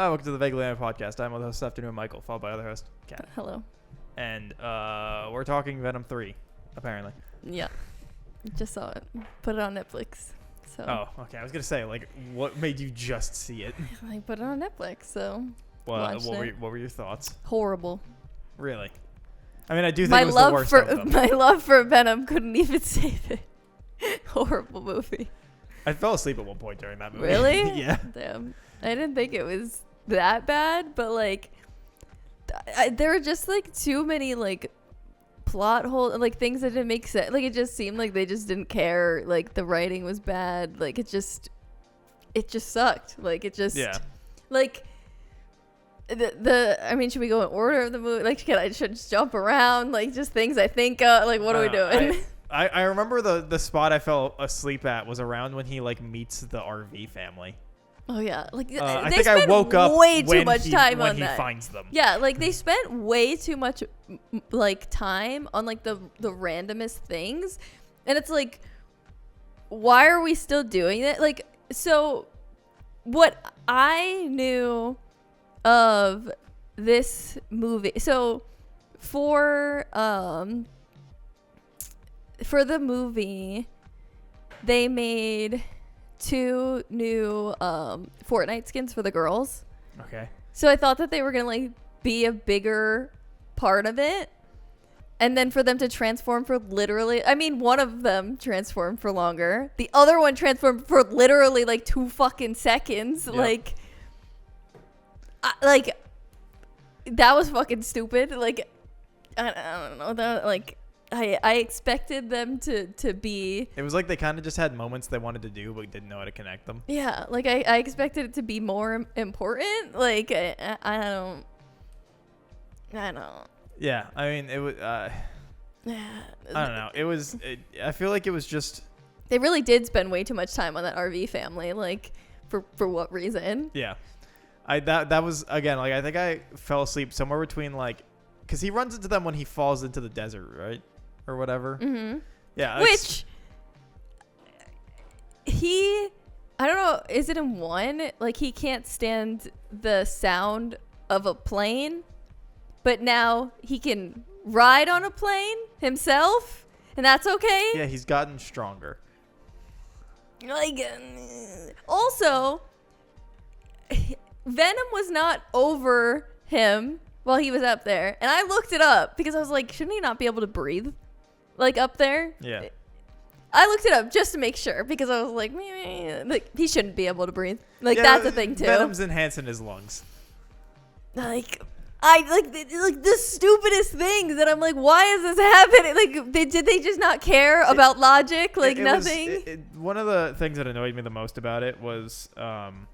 Welcome to the Vaguely Anime Podcast. I'm the host this afternoon, Michael, followed by other host, Kat. Hello. And we're talking Venom 3, apparently. Yeah. Just saw it. Put it on Netflix. So. Oh, okay. I was going to say, like, what made you just see it? I put it on Netflix, so. What were your thoughts? Horrible. Really? I mean, I do think it was the worst of them. My love for Venom couldn't even save it. Horrible movie. I fell asleep at one point during that movie. Really? Yeah. Damn. I didn't think it was that bad, but like, there were just like too many like plot holes, like things that didn't make sense. Like it just seemed like they just didn't care. Like the writing was bad. Like it just sucked. Like it just, like I mean, should we go in order of the movie? Like, should I just jump around? Like just things I think of. Like what are we doing? I remember the spot I fell asleep at was around when he like meets the RV family. Oh yeah, like I think I woke up way too much time on when that. he finds them. Yeah, like they spent way too much like time on like the randomest things, and it's like, why are we still doing it? Like, so what I knew of this movie, so for the movie, they made 2 new Fortnite skins for the girls. Okay. So I thought that they were gonna like be a bigger part of it, and then for them to transform for literally, I mean, one of them transformed for longer. The other one transformed for literally like 2 fucking seconds. Yep. Like that was fucking stupid. Like I don't know that like. I expected them to be... It was like they kind of just had moments they wanted to do, but didn't know how to connect them. Yeah, like I expected it to be more important. Like, I don't... Yeah, I mean, it was... I don't know. I feel like it was just... They really did spend way too much time on that RV family. Like, for what reason? Yeah. That was, again, like, I think I fell asleep somewhere between, like... Because he runs into them when he falls into the desert, right? Or whatever. Mm-hmm. Yeah. Which I don't know, is it in 1? Like he can't stand the sound of a plane, but now he can ride on a plane himself, and that's okay? Yeah, he's gotten stronger. Like, also, Venom was not over him while he was up there, and I looked it up because I was like, shouldn't he not be able to breathe? Like up there? Yeah. I looked it up just to make sure because I was like he shouldn't be able to breathe. Like that's the thing too. Venom's enhancing his lungs. Like I like the stupidest things that I'm like, why is this happening? Like did they just not care about logic? Like nothing. One of the things that annoyed me the most about it was, and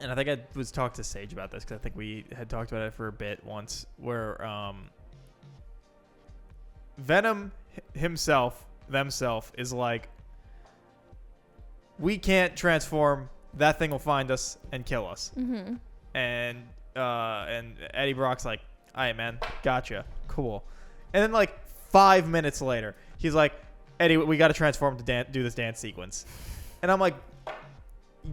I think I was talked to Sage about this because I think we had talked about it for a bit once, where Venom themself is like, we can't transform. That thing will find us and kill us. Mm-hmm. And Eddie Brock's like, all right, man, gotcha, cool. And then like 5 minutes later, he's like, Eddie, we got to transform to do this dance sequence. And I'm like,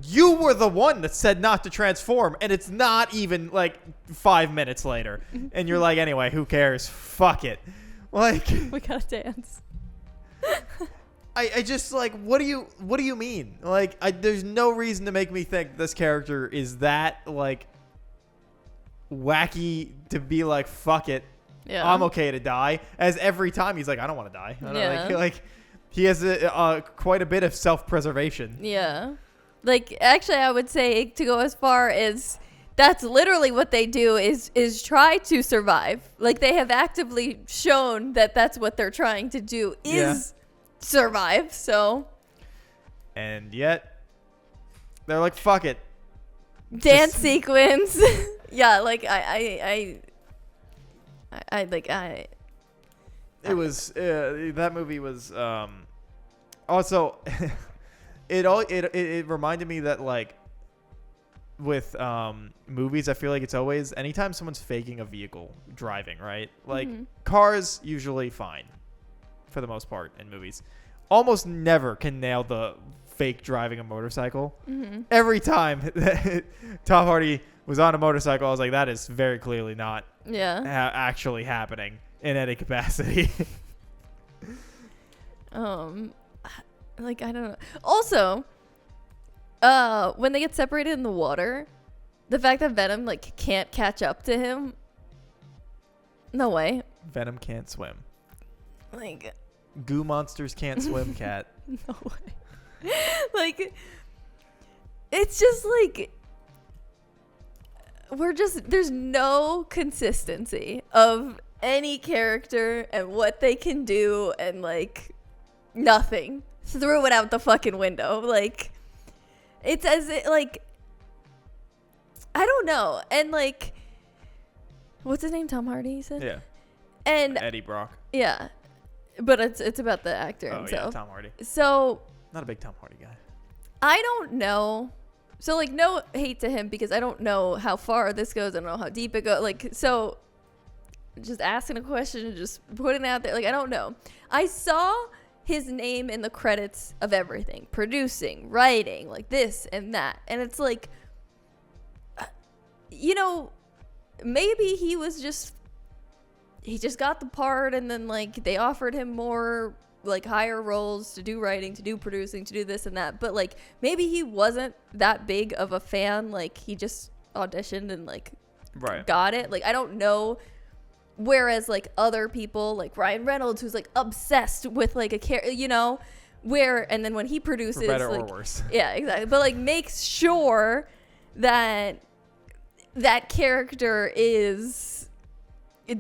you were the one that said not to transform, and it's not even like 5 minutes later. And you're like, anyway, who cares? Fuck it. Like, we gotta dance. I just like, what do you mean? Like, there's no reason to make me think this character is that like wacky to be like, fuck it. Yeah. I'm okay to die. As every time he's like, I don't want to die. I don't like he has quite a bit of self-preservation. Yeah. Like, actually, I would say to go as far as that's literally what they do is try to survive. Like, they have actively shown that that's what they're trying to do is survive. So. And yet, they're like, fuck it. Dance sequence. Yeah, like, I It was, that movie was, also... It reminded me that like with movies, I feel like it's always anytime someone's faking a vehicle driving, right? Like cars usually fine for the most part in movies. Almost never can nail the fake driving a motorcycle. Every time Tom Hardy was on a motorcycle. I was like, that is very clearly not Yeah. actually happening in any capacity. Like, I don't know. Also, when they get separated in the water, the fact that Venom, like, can't catch up to him. No way. Venom can't swim. Like, Goo monsters can't swim, cat. no way. Like, it's just like, there's no consistency of any character and what they can do, and like, nothing. Threw it out the fucking window. Like, it's as it, like, I don't know. And like, what's his name? Tom Hardy, you said? Yeah. And Eddie Brock. yeah. But it's about the actor Oh, himself. yeah, Tom Hardy. So Not a big Tom Hardy guy. I don't know. So like, no hate to him, because I don't know how far this goes. I don't know how deep it goes. Like, so just asking a question and just putting it out there. Like, I don't know. I saw his name in the credits of everything, producing, writing, like this and that. And it's like, you know, maybe he just got the part, and then like they offered him more, like, higher roles to do writing, to do producing, to do this and that. But like, maybe he wasn't that big of a fan. Like, he just auditioned and like got it. Like, I don't know. Whereas like other people, like Ryan Reynolds, who's like obsessed with like a character, you know, and then when he produces, for better like, or worse. Yeah, exactly. But like, makes sure that that character is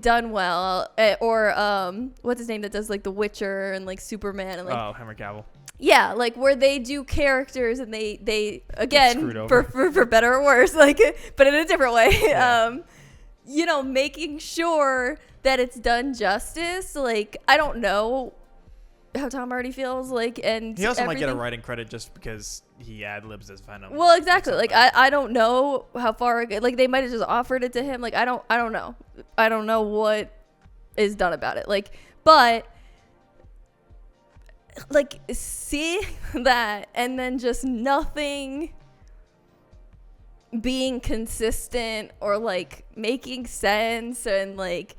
done well. Or what's his name that does like The Witcher and like Superman and like Henry Cavill. Yeah, like where they do characters and they again over. for better or worse, like, but in a different way. Yeah. You know, making sure that it's done justice. Like, I don't know how Tom Hardy feels, like, and he also everything. might get a writing credit just because he ad-libs as Venom. Well, exactly. Like, I don't know how far, like, they might have just offered it to him. Like, I don't know. I don't know what is done about it. Like, but like, see that and then just nothing being consistent or like making sense, and like,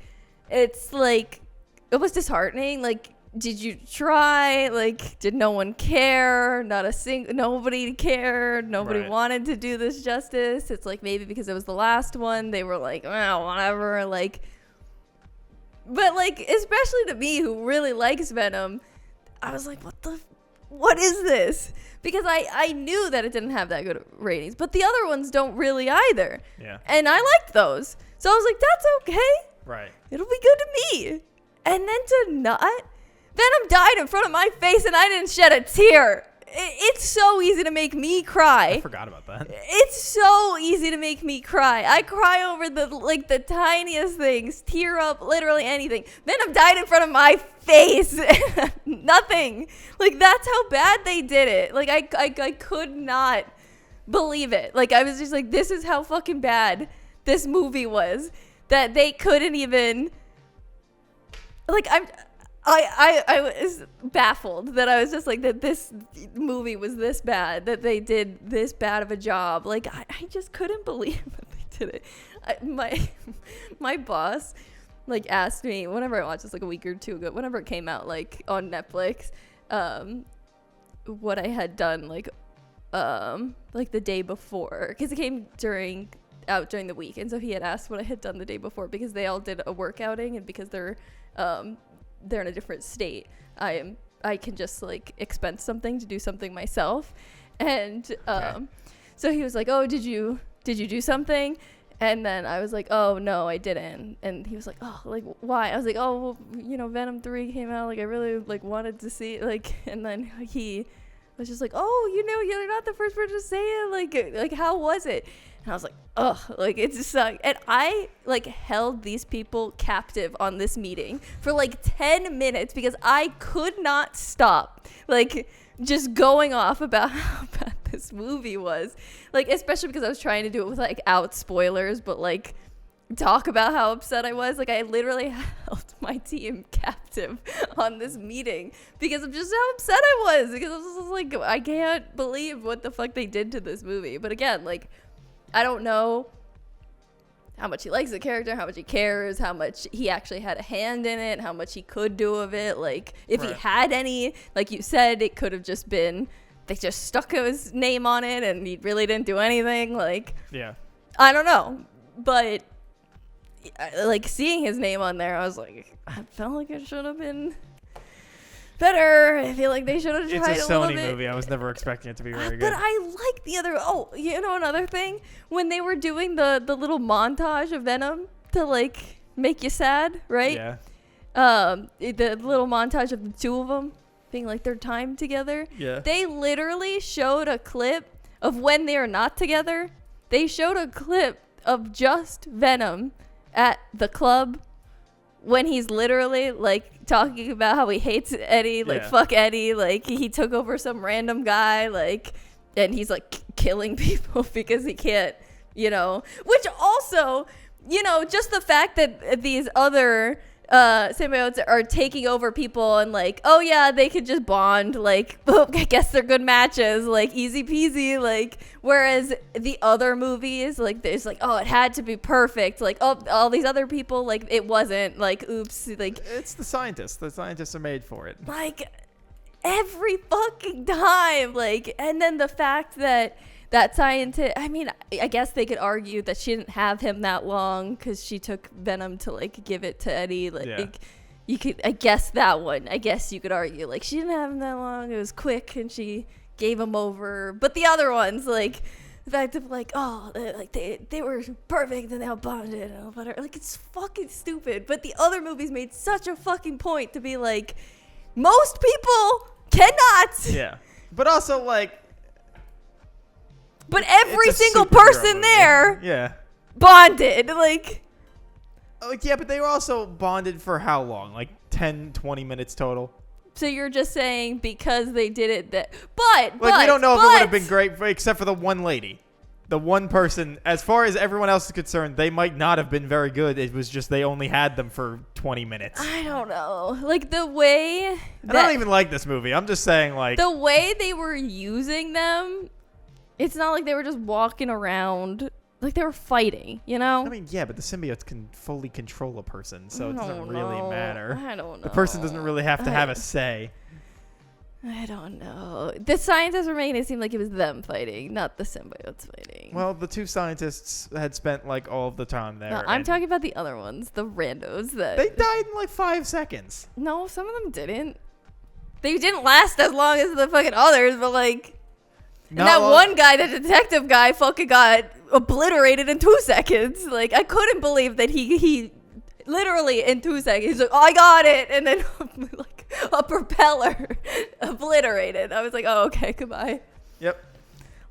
it's like, it was disheartening. Like, did you try? Like, did no one care? Nobody cared. Nobody Right. wanted to do this justice. It's like, maybe because it was the last one, they were like, oh, whatever. Like, but like, especially to me, who really likes Venom, I was like, what is this? Because I knew that it didn't have that good ratings, but the other ones don't really either. Yeah. And I liked those. So I was like, that's okay. Right. It'll be good to me. And then to not. Venom died in front of my face and I didn't shed a tear. It's so easy to make me cry. I forgot about that. It's so easy to make me cry. I cry over the tiniest things, tear up, literally anything. Venom died in front of my face. Nothing. Like, that's how bad they did it. Like, I could not believe it. Like, I was just like, this is how fucking bad this movie was, that they couldn't even, like, I was baffled that I was just like, that this movie was this bad, that they did this bad of a job. Like, I just couldn't believe that they did it. My boss, like, asked me whenever I watched this, like, a week or two ago, whenever it came out, like, on Netflix, what I had done, like the day before, because it came out during the week, and so he had asked what I had done the day before, because they all did a work outing, and because they're in a different state, I can just like expense something to do something myself. And so he was like, oh, did you do something? And then I was like, oh no, I didn't. And he was like, oh, like, why? I was like, oh, well, you know, Venom 3 came out, like, I really like wanted to see it, like. And then he was just like, oh, you know, you're not the first person to say it, like how was it? And I was like, ugh, like, it just sucked. And I, like, held these people captive on this meeting for, like, 10 minutes because I could not stop, like, just going off about how bad this movie was. Like, especially because I was trying to do it with, like, out spoilers, but, like, talk about how upset I was. Like, I literally held my team captive on this meeting because of just how upset I was. Because I was just like, I can't believe what the fuck they did to this movie. But again, like, I don't know how much he likes the character, how much he cares, how much he actually had a hand in it, how much he could do of it. Like, if he had any, like you said, it could have just been they just stuck his name on it and he really didn't do anything. Like, Yeah. I don't know. But, like, seeing his name on there, I was like, I felt like it should have been better. I feel like they should have tried It's a a little Sony bit. movie. I was never expecting it to be very good. But I like the other. Oh, you know another thing? When they were doing the little montage of Venom to, like, make you sad, right? Yeah. The little montage of the two of them being, like, their time together. Yeah. They literally showed a clip of when they are not together. They showed a clip of just Venom at the club when he's literally, like, talking about how he hates Eddie, like, fuck Eddie, like, he took over some random guy, like, and he's, like, killing people because he can't, you know, which also, you know, just the fact that these other symbiotes are taking over people and, like, oh yeah, they could just bond, like, oh, I guess they're good matches, like, easy peasy, like, whereas the other movies, like, there's, like, oh, it had to be perfect, like, oh, all these other people, like, it wasn't, like, oops, like, It's the scientists are made for it. like, every fucking time, like, and then the fact that scientist, I mean, I guess they could argue that she didn't have him that long because she took Venom to, like, give it to Eddie. Like, you could, I guess that one, I guess you could argue, like, she didn't have him that long. It was quick and she gave him over. But the other ones, like, the fact of, like, oh, like, they were perfect and they all bonded and all that. Like, it's fucking stupid. But the other movies made such a fucking point to be like, most people cannot. Yeah. But also, like, but every it's a single superhero person movie. there Yeah. bonded. Like, Yeah, but they were also bonded for how long? Like 10, 20 minutes total? so you're just saying because they did it that. But Like, we don't know if it would have been great, except for the one lady. The one person, as far as everyone else is concerned, they might not have been very good. It was just they only had them for 20 minutes. I don't know. Like, the way And I don't even like this movie. I'm just saying, like, the way they were using them, it's not like they were just walking around. Like, they were fighting, you know? I mean, yeah, but the symbiotes can fully control a person, so I it doesn't don't really know. matter. I don't know. The person doesn't really have to have a say. I don't know. The scientists were making it seem like it was them fighting, not the symbiotes fighting. Well, the two scientists had spent, like, all of the time there. No, I'm talking about the other ones, the randos that They died in, like, 5 seconds. No, some of them didn't. They didn't last as long as the fucking others, but, like, and that one guy, the detective guy, fucking got obliterated in 2 seconds. Like, I couldn't believe that he literally in 2 seconds, he's like, oh, I got it. And then, like, a propeller obliterated. I was like, oh, okay, goodbye. Yep.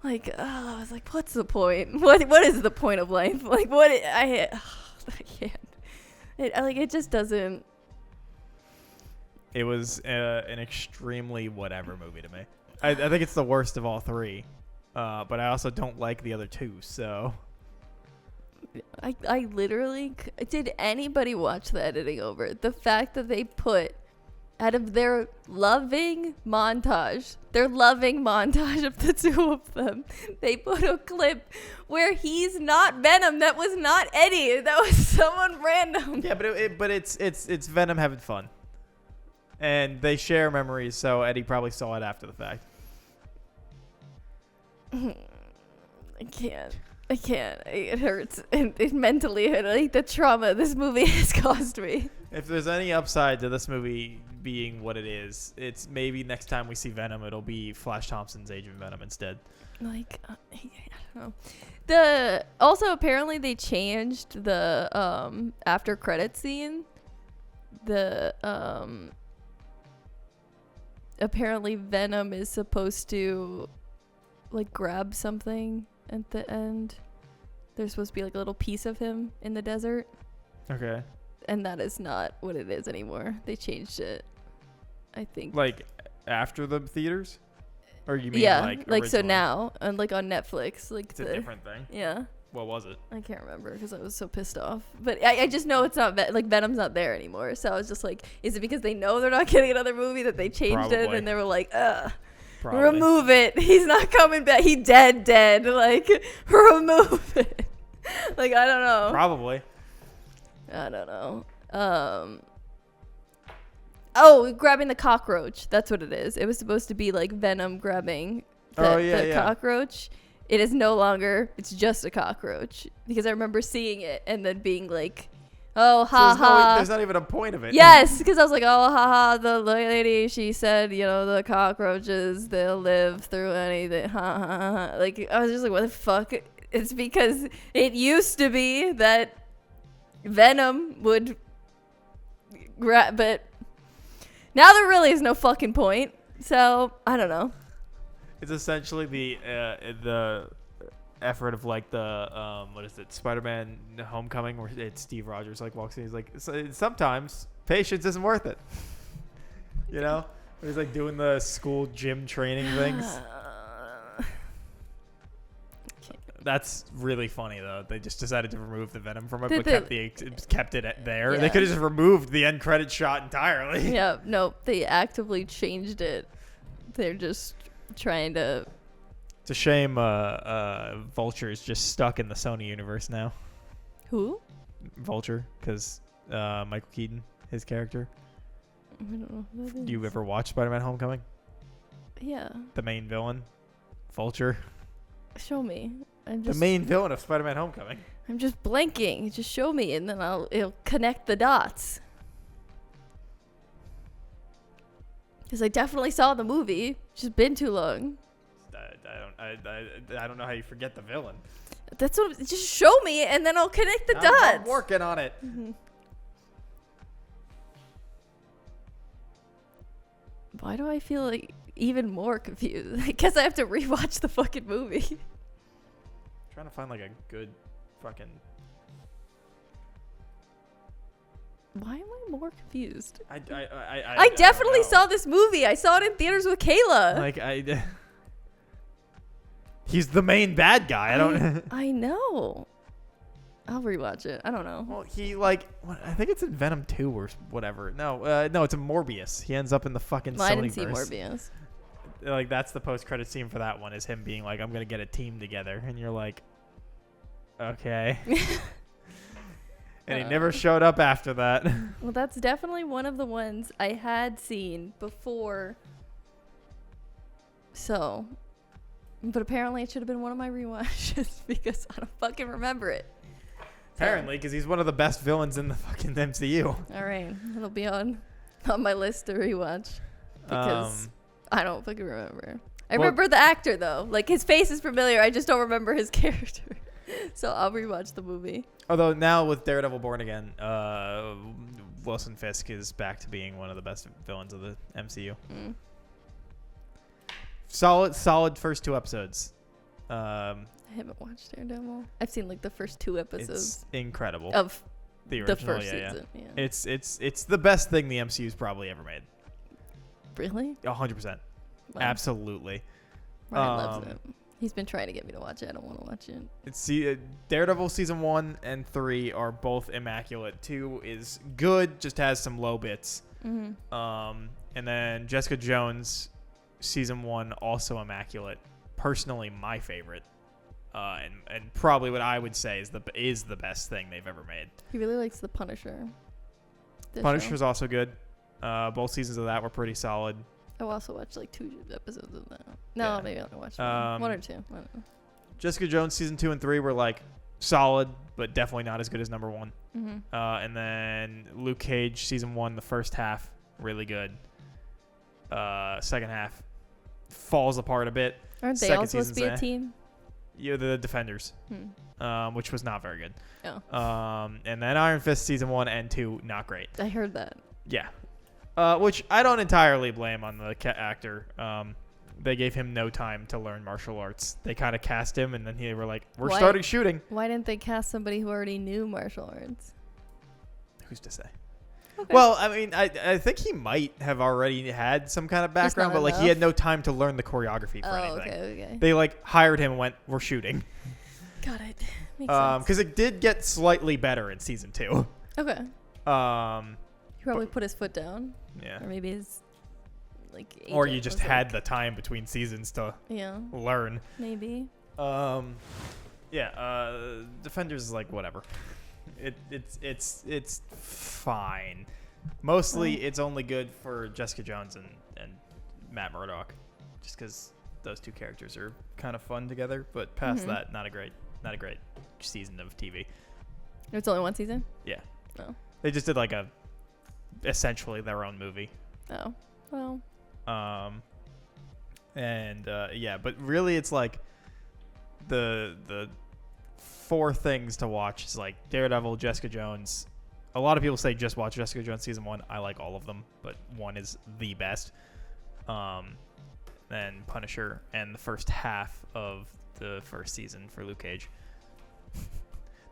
Like, I was like, what's the point? What is the point of life? Like, I can't. It just doesn't. It was an extremely whatever movie to me. I think it's the worst of all three. But I also don't like the other two, so. I literally, did anybody watch the editing over? The fact that they put, out of their loving montage of the two of them, they put a clip where he's not Venom. That was not Eddie. That was someone random. Yeah, but it's Venom having fun. And they share memories, so Eddie probably saw it after the fact. I can't. It hurts. And it mentally, like, the trauma this movie has caused me. If there's any upside to this movie being what it is, it's maybe next time we see Venom, it'll be Flash Thompson's Age of Venom instead. Like, I don't know. Also, apparently they changed the after credit scene. Apparently Venom is supposed to, like, grab something at the end. There's supposed to be, like, a little piece of him in the desert. Okay. And that is not what it is anymore. They changed it, I think. Like, after the theaters? Or you mean, like so originally? now, and, like, on Netflix. Like, It's a different thing. Yeah. What was it? I can't remember because I was so pissed off. But I just know it's not, like, Venom's not there anymore. So I was just like, is it because they know they're not getting another movie that they changed it Probably. and they were like, Probably. remove it. He's not coming back. He dead. Like, remove it. Like, I don't know. Probably. I don't know. Oh, grabbing the cockroach. That's what it is. It was supposed to be like Venom grabbing the cockroach. It is no longer. It's just a cockroach. Because I remember seeing it and then being like, oh, ha. There's not even a point of it. Yes, because I was like, oh, ha. The lady, she said, the cockroaches, they'll live through anything. Ha. Like, I was just like, what the fuck? It's because it used to be that Venom would grab, but now there really is no fucking point. So I don't know. It's essentially the effort of like the what is it, Spider-Man Homecoming, where it's Steve Rogers like walks in, he's like, sometimes patience isn't worth it. He's like doing the school gym training things. That's really funny though. They just decided to remove the Venom from it, but kept it there. Yeah. They could have just removed the end credit shot entirely. Yeah, no, they actively changed it. They're just trying to. It's a shame. Vulture is just stuck in the Sony universe now. Who? Vulture, because Michael Keaton, his character. I don't know who that is. Do you ever watch Spider-Man: Homecoming? Yeah. The main villain, Vulture. Show me. The main villain of Spider-Man: Homecoming. I'm just blanking. Just show me, and then it'll connect the dots. Because I definitely saw the movie. It's just been too long. I don't know how you forget the villain. That's what. Just show me, and then I'll connect the dots. I'm working on it. Mm-hmm. Why do I feel like even more confused? I guess I have to rewatch the fucking movie. Trying to find like a good fucking. Why am I more confused? I definitely saw this movie. I saw it in theaters with Kayla. Like he's the main bad guy. I know. I'll rewatch it. I don't know. Well, I think it's in Venom 2 or whatever. No, it's a Morbius. He ends up in the fucking Sonyverse. I didn't see Morbius. Like, that's the post-credit scene for that one, is him being like, I'm gonna get a team together, and you're like, okay. And he never showed up after that. Well, that's definitely one of the ones I had seen before. So, but apparently it should have been one of my rewatches because I don't fucking remember it. Apparently, because he's one of the best villains in the fucking MCU. All right, it'll be on my list to rewatch because I don't fucking remember. I remember the actor though. Like, his face is familiar. I just don't remember his character. So I'll rewatch the movie. Although now with Daredevil Born Again, Wilson Fisk is back to being one of the best villains of the MCU. Mm. Solid first 2 episodes. I haven't watched Daredevil. I've seen like the first 2 episodes. It's incredible. Of the original, first season. Yeah. It's the best thing the MCU's probably ever made. Really? 100%. Wow. Absolutely. Ryan loves it. He's been trying to get me to watch it. I don't want to watch it. Daredevil season 1 and 3 are both immaculate. 2 is good, just has some low bits. Mm-hmm. And then Jessica Jones season 1 also immaculate. Personally, my favorite, and probably what I would say is the best thing they've ever made. He really likes The Punisher. Punisher's also good. Both seasons of that were pretty solid. I also watched like 2 episodes of that. No, maybe I'll watch one or 2. I don't know. Jessica Jones season 2 and 3 were like solid, but definitely not as good as number 1. Mm-hmm. And then Luke Cage season 1, the first half, really good. Second half falls apart a bit. Aren't they all supposed to be a team? Yeah, the Defenders, which was not very good. Oh. And then Iron Fist season 1 and 2, not great. I heard that. Yeah. Which I don't entirely blame on the actor. They gave him no time to learn martial arts. They kind of cast him, and then they were like, we're starting shooting. Why didn't they cast somebody who already knew martial arts? Who's to say? Okay. Well, I mean, I think he might have already had some kind of background, but like he had no time to learn the choreography for anything. Okay. They like hired him and went, we're shooting. Got it. Makes sense. Because it did get slightly better in season 2. Okay. He probably put his foot down. Yeah. Or maybe his or you just had the time between seasons to learn. Maybe. Yeah, Defenders is like whatever. It's fine. Mostly, it's only good for Jessica Jones and Matt Murdock, just because those two characters are kind of fun together. But past that, not a great season of TV. It's only one season. Yeah. Oh. They just did like essentially their own movie. Oh. Well. But really, it's like the 4 things to watch is like Daredevil, Jessica Jones. A lot of people say just watch Jessica Jones season 1. I like all of them, but 1 is the best. Then Punisher and the first half of the first season for Luke Cage.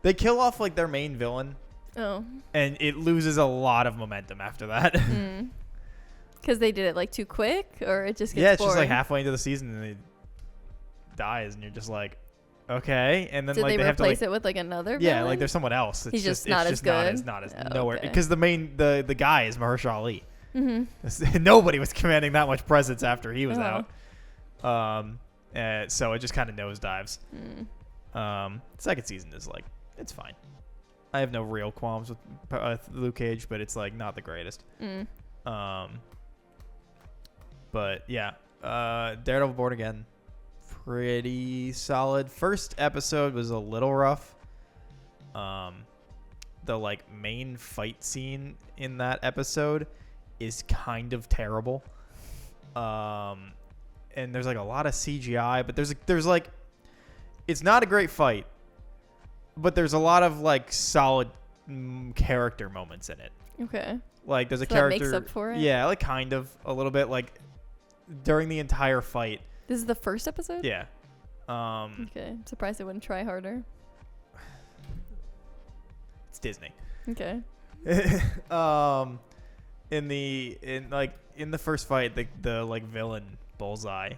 They kill off like their main villain. Oh. And it loses a lot of momentum after that. Because they did it like too quick, or it just gets it's boring? just like halfway into the season and it dies, and you're just like, okay. And then Did like they have to replace like it with like another? yeah, villain? like there's someone else. It's He's just just not as good? Not as Oh, nowhere okay. because the guy is Mahershala Ali. Nobody was commanding that much presence after he was out. So it just kind of nosedives. Second season is like, it's fine. I have no real qualms with Luke Cage, but it's like not the greatest. But yeah, Daredevil Born Again, pretty solid. First episode was a little rough. The like main fight scene in that episode is kind of terrible. And there's like a lot of CGI, but there's like, it's not a great fight, but there's a lot of like solid character moments in it. Okay. Like there's a So that character. makes up for it? Yeah, like kind of a little bit. Like during the entire fight. This is the first episode? Yeah. Okay. I'm surprised they wouldn't try harder. It's Disney. Okay. In the first fight, the like villain Bullseye,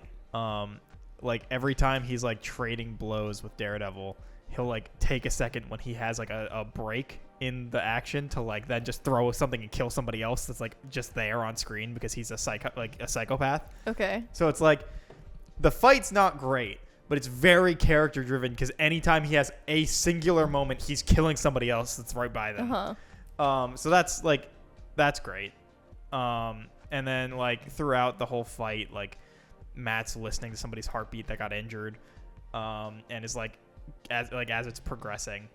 like every time he's like trading blows with Daredevil, he'll like take a second when he has like a break in the action to like then just throw something and kill somebody else that's like just there on screen because he's a psychopath. Okay. So it's like the fight's not great, but it's very character driven because anytime he has a singular moment, he's killing somebody else that's right by them. So that's great. And then like throughout the whole fight, like Matt's listening to somebody's heartbeat that got injured, and is like as it's progressing.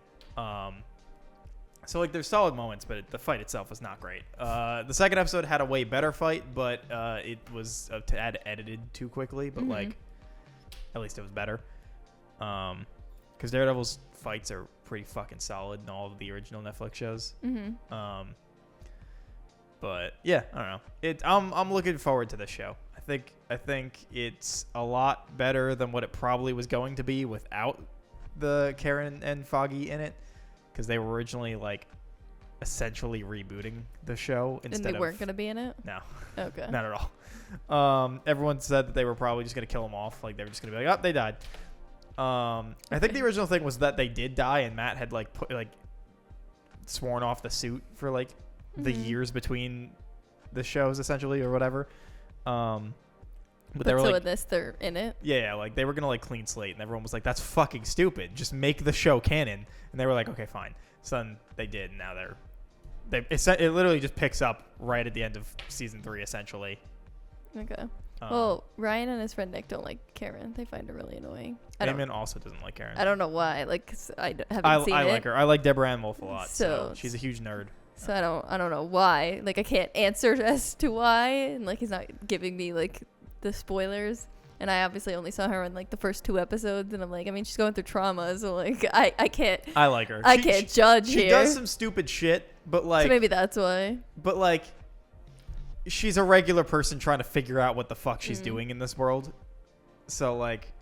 So like there's solid moments, but the fight itself was not great. The second episode had a way better fight, but it was edited too quickly. But like at least it was better. Because Daredevil's fights are pretty fucking solid in all of the original Netflix shows. But yeah, I don't know. I'm looking forward to this show. I think it's a lot better than what it probably was going to be without the Karen and Foggy in it, because they were originally like essentially rebooting the show instead And they weren't going to be in it? No. Okay. Not at all. Everyone said that they were probably just going to kill them off. Like they were just going to be like, oh, they died. I think the original thing was that they did die, and Matt had like sworn off the suit for like the years between the shows essentially or whatever. But they were so like, with this, they're in it? yeah, like they were gonna like clean slate, and everyone was like, that's fucking stupid, just make the show canon. And they were like, okay, fine. So then they did, and now it literally just picks up right at the end of season 3 essentially. Okay. Well, Ryan and his friend Nick don't like Karen. They find her really annoying. Damon also doesn't like Karen. I don't know why. Like, 'cause I haven't seen it. I like her. I like Deborah Ann Wolf a lot. So So- she's a huge nerd. So I don't know why. Like, I can't answer as to why. And like, he's not giving me like the spoilers. And I obviously only saw her in like the first 2 episodes. And I'm like, I mean, she's going through trauma. So like, I can't. I like her. I can't judge she here. does some stupid shit, but like. So maybe that's why. But like, she's a regular person trying to figure out what the fuck she's doing in this world. So like,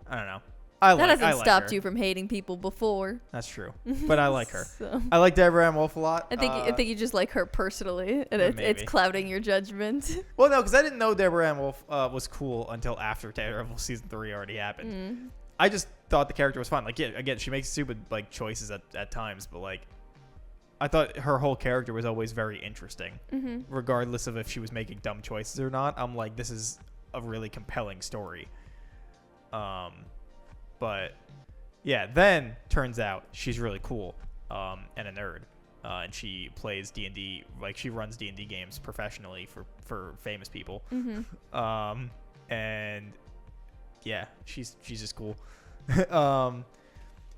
I don't know. That hasn't stopped her. you from hating people before. That's true. But I like her. So. I like Deborah Ann Wolf a lot. I think you just like her personally, and it's maybe. clouding your judgment. Well, no, because I didn't know Deborah Ann Wolf was cool until after Daredevil season 3 already happened. I just thought the character was fun. Like, yeah, again, she makes stupid like choices at times, but like, I thought her whole character was always very interesting, regardless of if she was making dumb choices or not. I'm like, this is a really compelling story. But Yeah, then turns out she's really cool and a nerd. And she plays D&D, like she runs D&D games professionally for famous people. And yeah, she's just cool.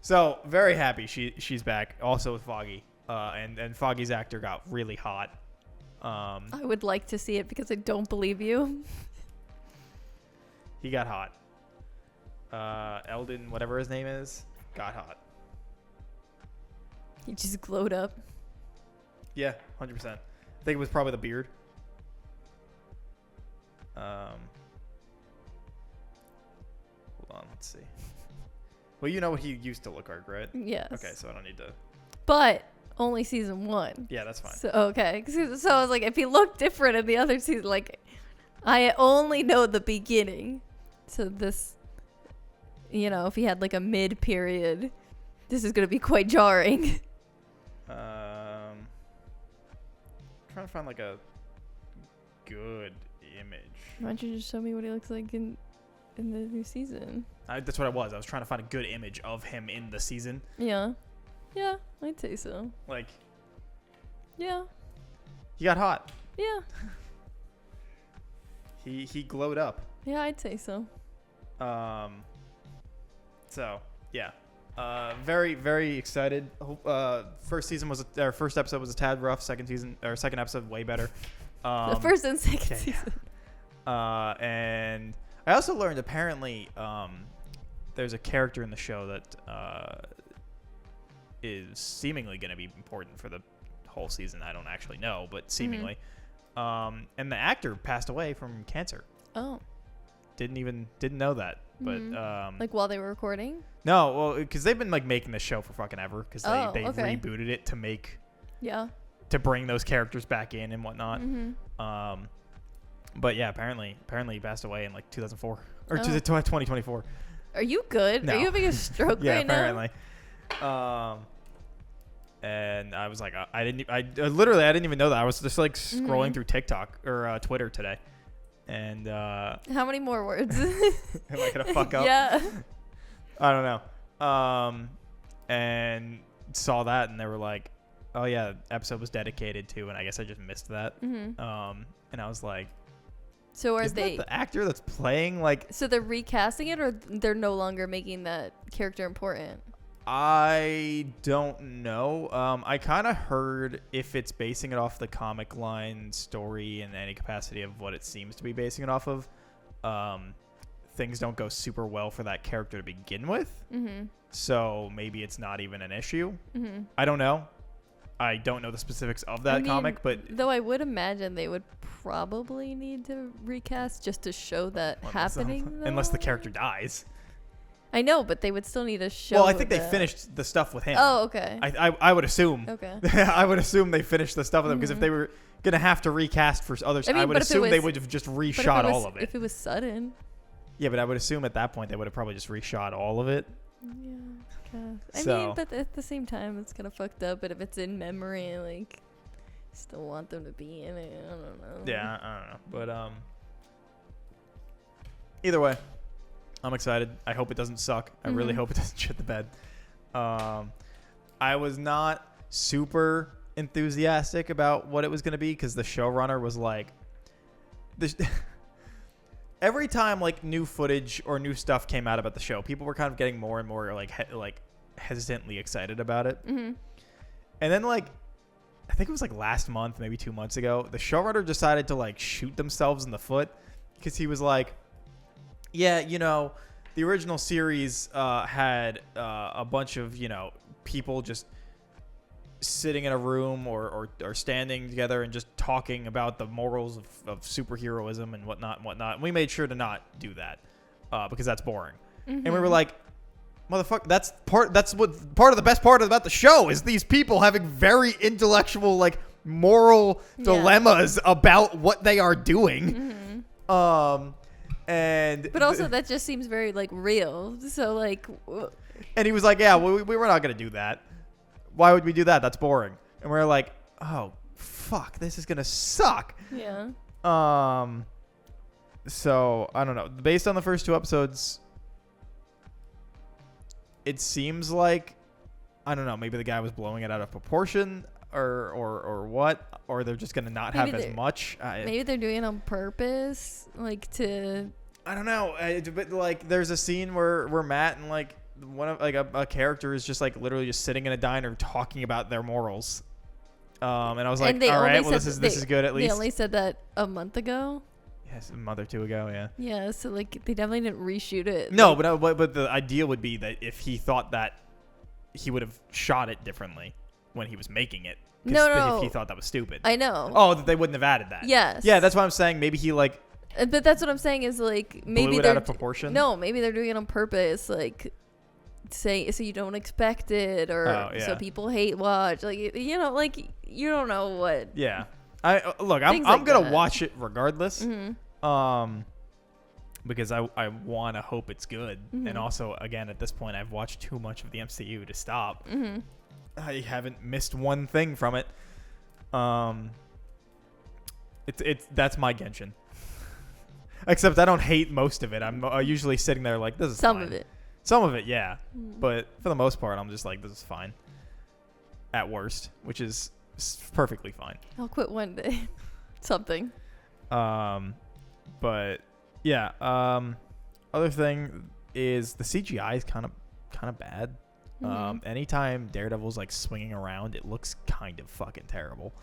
So very happy she's back. Also with Foggy, and Foggy's actor got really hot. I would like to see it because I don't believe you. He got hot. Eldon, whatever his name is, got hot. He just glowed up. Yeah, 100%. I think it was probably the beard. Hold on, let's see. Well, you know what he used to look like, right? Yes. Okay, so I don't need to. But only season 1. Yeah, that's fine. So okay. So I was like, if he looked different in the other season, like, I only know the beginning. So this, if he had like a mid period, this is gonna be quite jarring. Trying to find like a good image. Why don't you just show me what he looks like in the new season? That's what I was. I was trying to find a good image of him in the season. Yeah, I'd say so. Like, yeah, he got hot. yeah, He glowed up. yeah, I'd say so. So yeah, very very excited. First episode was a tad rough. Second episode way better. The first and second yeah. season. And I also learned apparently there's a character in the show that is seemingly going to be important for the whole season. I don't actually know, but seemingly. And the actor passed away from cancer. Oh. Didn't know that. But like while they were recording? No, well, because they've been like making this show for fucking ever. Because they okay. rebooted it to make to bring those characters back in and whatnot. But yeah, apparently he passed away in like 2004 or 2024. Are you good? No. Are you having a stroke Yeah, right apparently. And I was like, I didn't even know that. I was just like scrolling through TikTok or Twitter today. And How many more words? am I gonna fuck up? Yeah. I don't know. And saw that, and they were like, "Oh yeah, episode was dedicated to," and I guess I just missed that. And I was like, "So are isn't they that the actor that's playing like?" So they're recasting it, or they're no longer making that character important? I don't know. I kind of heard if it's basing it off the comic line story in any capacity of what it seems to be basing it off of, things don't go super well for that character to begin with. So maybe it's not even an issue. I don't know. I don't know the specifics of that comic, but though I would imagine they would probably need to recast just to show that happening. Unless the character dies. I know, but they would still need to show. Well, I think they finished the stuff with him. Oh, okay. I would assume. Okay. I would assume they finished the stuff with him because if they were gonna have to recast for others, I would assume they would have just reshot all of it. If it was sudden. Yeah, but I would assume at that point they would have probably just reshot all of it. Yeah, I mean, but at the same time, it's kind of fucked up. But if it's in memory, like, still want them to be in it. I don't know. Yeah, I don't know, but either way. I'm excited. I hope it doesn't suck. I really hope it doesn't shit the bed. I was not super enthusiastic about what it was going to be because the showrunner was like, every time like new footage or new stuff came out about the show, people were kind of getting more and more like hesitantly excited about it. And then like, I think it was like last month, maybe 2 months ago, the showrunner decided to like shoot themselves in the foot because he was like, yeah, the original series had a bunch of, people just sitting in a room or standing together and just talking about the morals of superheroism and whatnot. And we made sure to not do that because that's boring. And we were like, motherfucker, that's part of the best part about the show is these people having very intellectual, like, moral dilemmas about what they are doing. But also that just seems very like real. So like, and he was like, yeah, we were not going to do that. Why would we do that? That's boring. And we're like, oh, fuck, this is going to suck. Yeah. So I don't know. Based on the first 2 episodes, it seems like, I don't know, maybe the guy was blowing it out of proportion or what, or they're just gonna not have as much. Maybe they're doing it on purpose, like to. I don't know, but like there's a scene where Matt and like one of like a character is just like literally just sitting in a diner talking about their morals, and I was like, all right, well this is good at least. They only said that a month ago. Yes, a month or two ago, yeah. Yeah, so like they definitely didn't reshoot it. No, like, but the idea would be that if he thought that, he would have shot it differently when he was making it. No. If he thought that was stupid. I know. Oh, that they wouldn't have added that. Yes. Yeah, that's what I'm saying. Maybe he like. But that's what I'm saying is like maybe blew it they're out of proportion. No, maybe they're doing it on purpose, like say so you don't expect it, or so people hate watch, like like you don't know what. Yeah, I'm gonna watch it regardless. Mm-hmm. Because I want to hope it's good, mm-hmm. and also again at this point I've watched too much of the MCU to stop. Mm-hmm. I haven't missed one thing from it. It's that's my Genshin. Except I don't hate most of it. I'm usually sitting there like, this is Some fine. of it. Some of it, yeah. But for the most part, I'm just like, this is fine. At worst, which is perfectly fine. I'll quit one day. Something. But yeah. Other thing is the CGI is kind of bad. Mm-hmm. Anytime Daredevil's like swinging around, it looks kind of fucking terrible.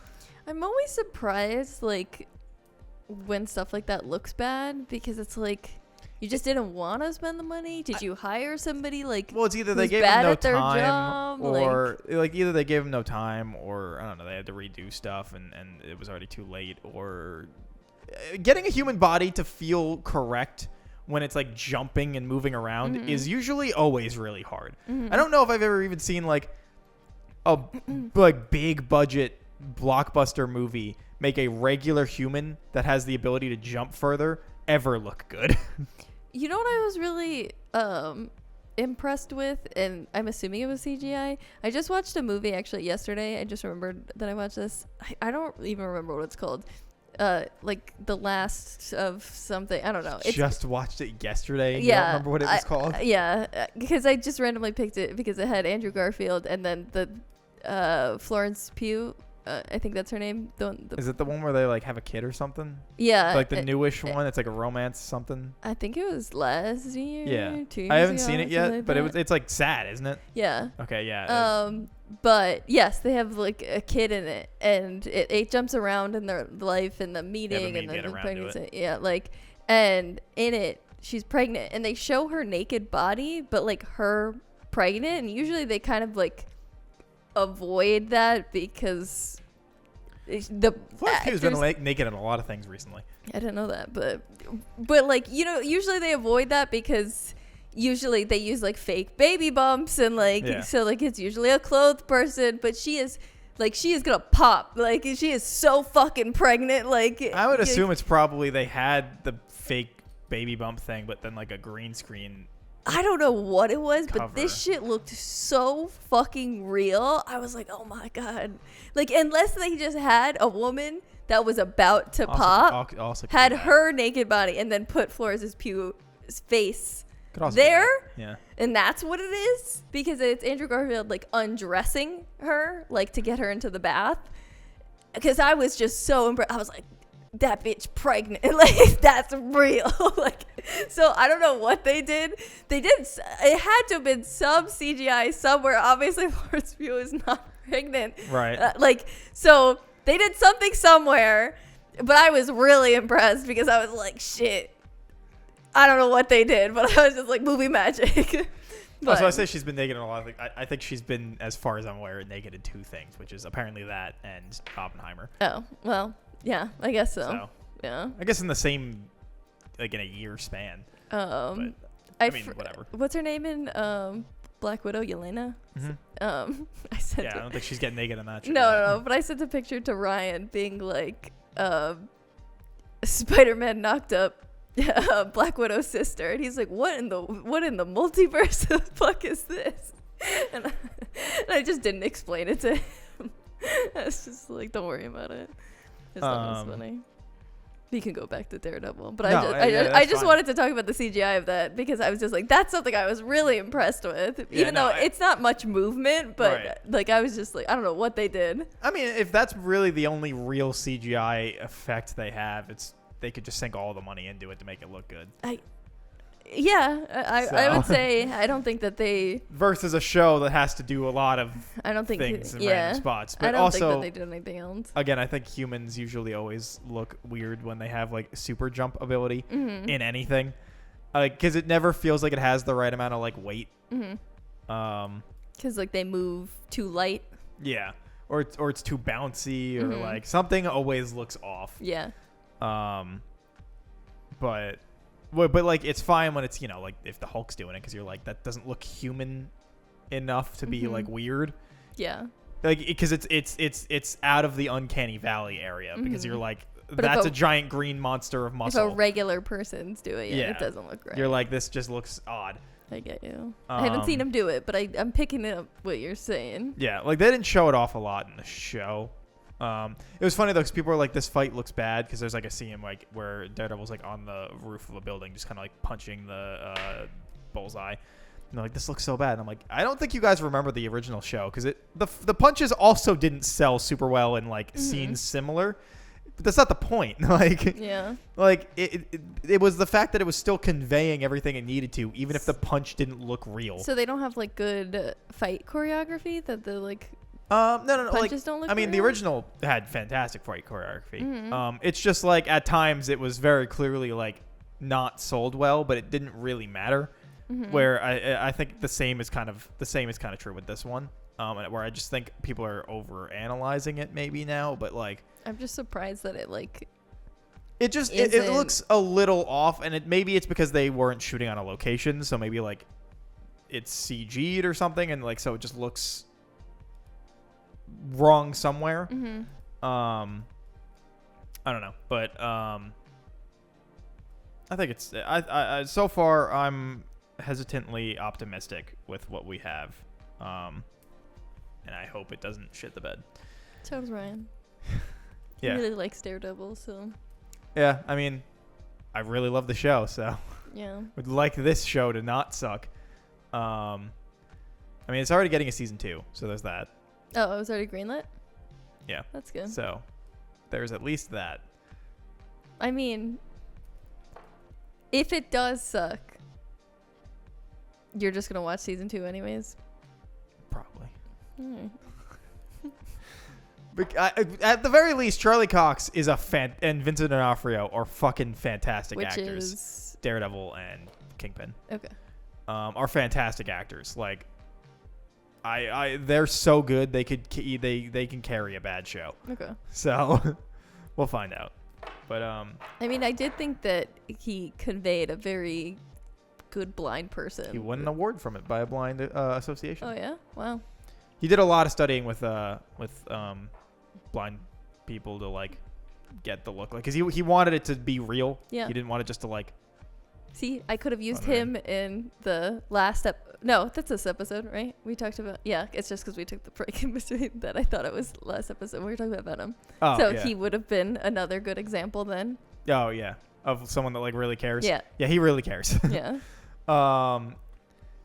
I'm always surprised, like, when stuff like that looks bad, because it's like you just didn't want to spend the money. Did you hire somebody like? Well, it's either they gave him no time, or like either they gave him no time, or I don't know, they had to redo stuff and it was already too late, or getting a human body to feel correct when it's like jumping and moving around mm-hmm. is usually always really hard. Mm-hmm. I don't know if I've ever even seen like a like big budget blockbuster movie make a regular human that has the ability to jump further ever look good. You know what I was really impressed with, and I'm assuming it was CGI. I just watched a movie actually yesterday. I just remembered that I watched this. I don't even remember what it's called. Like The Last of something. I don't know. Just watched it yesterday. Yeah. You don't remember what it was called? Yeah, because I just randomly picked it because it had Andrew Garfield and then the Florence Pugh. I think that's her name. Is it the one where they like have a kid or something? Yeah. Like the newish one. It's like a romance something. I think it was last year. Yeah. 2 years I haven't ago, seen it yet, like but it's like sad, isn't it? Yeah. Okay. Yeah. But yes, they have like a kid in it, and it jumps around in their life and the meeting and then the pregnancy. Yeah. Like, and in it, she's pregnant, and they show her naked body, but like her pregnant, and usually they kind of like avoid that because the Florence been naked in a lot of things recently. I didn't know that, but like usually they avoid that because usually they use like fake baby bumps and like so like it's usually a clothed person, but she is gonna pop, like she is so fucking pregnant. Like I would assume it's probably they had the fake baby bump thing, but then like a green screen. I don't know what it was, cover. But this shit looked so fucking real. I was like, oh my God. Like, unless they just had a woman that was about to pop, had her naked body, and then put Florence Pugh's face there. Yeah. And that's what it is. Because it's Andrew Garfield, like, undressing her, like, to get her into the bath. Because I was just so impressed. I was like, that bitch pregnant. Like, that's real. Like, so I don't know what they did. It had to have been some CGI somewhere. Obviously, Florence Pugh is not pregnant. Right. Like, so they did something somewhere, but I was really impressed because I was like, shit. I don't know what they did, but I was just like, movie magic. But, so I say she's been naked in a lot of things. I think she's been, as far as I'm aware, naked in 2 things, which is apparently that and Oppenheimer. Oh, well, yeah, I guess so. Yeah. I guess in the same, like in a year span. But, I mean, whatever. What's her name in Black Widow? Yelena? Mm-hmm. I said. Yeah, I don't think she's getting naked in that. No, but I sent a picture to Ryan being like, Spider-Man knocked up Black Widow's sister, and he's like, what in the multiverse the fuck is this? And I just didn't explain it to him. I was just like, don't worry about it. Just thought it was funny. We can go back to Daredevil, but No, I just fine. wanted to talk about the CGI of that because I was just like, that's something I was really impressed with. Even though it's not much movement, but Right. like I was just like, I don't know what they did. I mean, if that's really the only real CGI effect they have, they could just sink all the money into it to make it look good. I would say I don't think that they. Versus a show that has to do a lot of I don't think things in yeah. random spots. But I don't also, think that they did anything else. again, I think humans usually always look weird when they have like super jump ability in anything, because it never feels like it has the right amount of like weight. Because like they move too light. Yeah, or it's too bouncy, or like something always looks off. Yeah. But like it's fine when it's, you know, like if the Hulk's doing it, because you're like, that doesn't look human enough to be like weird. Yeah. Like, because it's out of the uncanny valley area, because you're like, But that's a giant green monster of muscle. If a regular person's doing it, Yeah. it doesn't look right. You're like, this just looks odd. I get you. I haven't seen him do it, but I'm picking up what you're saying. Yeah, like they didn't show it off a lot in the show. It was funny though, because people were like, this fight looks bad, because there's like a scene like where Daredevil's like on the roof of a building, just kind of like punching the bullseye. And they're like, this looks so bad. And I'm like, I don't think you guys remember the original show, because the punches also didn't sell super well in like scenes similar. But that's not the point. Like, Yeah. like it was the fact that it was still conveying everything it needed to, even if the punch didn't look real. So they don't have like good fight choreography that the like. No, like, punches don't look I mean, the real? original had fantastic fight choreography. It's just like at times it was very clearly like not sold well, but it didn't really matter. Where I think the same is kind of true with this one. And where I just think people are over analyzing it maybe now, but like I'm just surprised that it like. it just Isn't- it looks a little off, and maybe it's because they weren't shooting on a location, so maybe like it's CG'd or something, and like so it just looks wrong somewhere. I don't know, but I think it's I so far I'm hesitantly optimistic with what we have, and I hope it doesn't shit the bed. So does Ryan. Yeah. He really likes Daredevil, so Yeah, I mean, I really love the show, so yeah. would like this show to not suck. I mean, it's already getting a season 2, so there's that. Oh, it was already greenlit? Yeah. That's good. So there's at least that. I mean, if it does suck, you're just going to watch season 2 anyways? Probably. Hmm. At the very least, Charlie Cox is and Vincent D'Onofrio are fucking fantastic Which actors. is... Daredevil and Kingpin Okay. are fantastic actors. Like, they're so good they can carry a bad show. Okay. So we'll find out. But I mean, I did think that he conveyed a very good blind person. he won an award from it by a blind association. Oh, yeah? Wow. He did a lot of studying with blind people to like get the look, like, because he wanted it to be real. Yeah. He didn't want it just to like. See, I could have used Wondering. him in the last No, that's this episode, right? We talked about... Yeah, it's just because we took the break in between that I thought it was last episode. We were talking about Venom. Oh, So yeah. he would have been another good example then. Oh yeah, of someone that like really cares. Yeah. Yeah, he really cares. Yeah.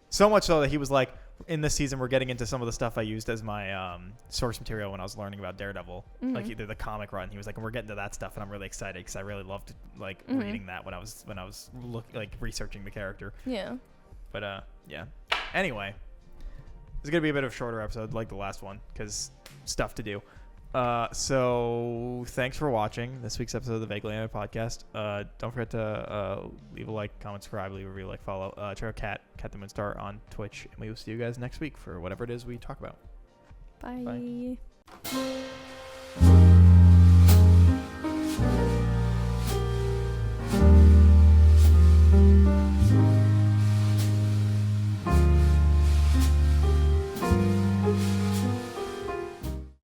So much so that he was like, in this season, we're getting into some of the stuff I used as my source material when I was learning about Daredevil, like either the comic run. He was like, and we're getting to that stuff, and I'm really excited because I really loved like reading that when I was researching the character. Yeah. But yeah. Anyway, it's gonna be a bit of a shorter episode, like the last one, because stuff to do. So thanks for watching this week's episode of the Vaguely Animated Podcast. Don't forget to leave a like, comment, subscribe, leave a review, like, follow. Check out Cat the Moonstar on Twitch, and we will see you guys next week for whatever it is we talk about. Bye. Bye.